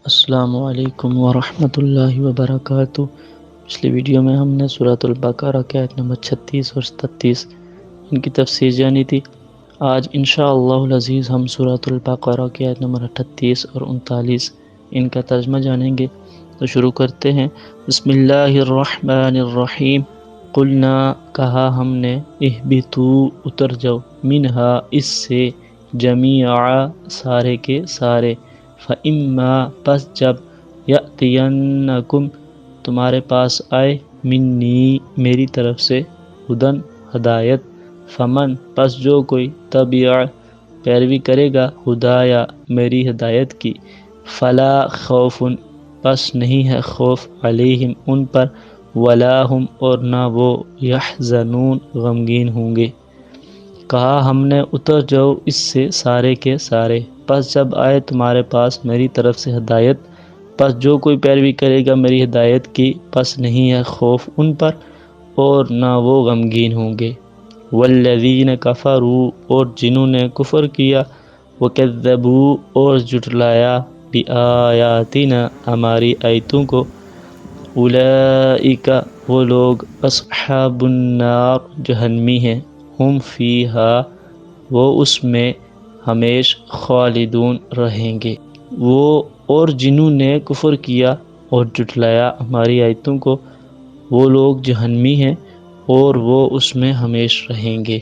السلام علیکم ورحمۃ اللہ وبرکاتہ۔ پچھلی ویڈیو میں ہم نے سورۃ البقرہ کے آیت نمبر 36 اور 37 ان کی تفسیر جانی تھی۔ آج انشاءاللہ العزیز ہم سورۃ البقرہ کے آیت نمبر 38 اور 39 ان کا ترجمہ جانیں گے۔ تو شروع کرتے ہیں۔ بسم اللہ الرحمن الرحیم۔ قلنا کہا ہم نے، اہبطوا اتر جاؤ، منہا اس سے، جمیعا سارے کے سارے، فَإِمَّا پس جب، یأتینکم تمہارے پاس آئے، منی میری طرف سے، ہدن ہدایت، فمن پس جو کوئی، تبع پیروی کرے گا، ہدایا میری ہدایت کی، فلا خوف پس نہیں ہے خوف، علیہم ان پر، ولا ہم اور نہ وہ، یحزنون غمگین ہوں گے۔ کہا ہم نے اتر جاؤ اس سے سارے کے سارے، پس جب آئے تمہارے پاس میری طرف سے ہدایت، پس جو کوئی پیروی کرے گا میری ہدایت کی، پس نہیں ہے خوف ان پر اور نہ وہ غمگین ہوں گے۔ والذین کفروا اور جنہوں نے کفر کیا، وکذبوا اور جھٹلایا، بآیاتنا ہماری آیتوں کو، اولئک وہ لوگ، اصحاب النار جہنمی ہیں، ہم فیہا وہ اس میں، ہمیش خالدون رہیں گے۔ وہ اور جنہوں نے کفر کیا اور جھٹلایا ہماری آیتوں کو، وہ لوگ جہنمی ہیں اور وہ اس میں ہمیش رہیں گے۔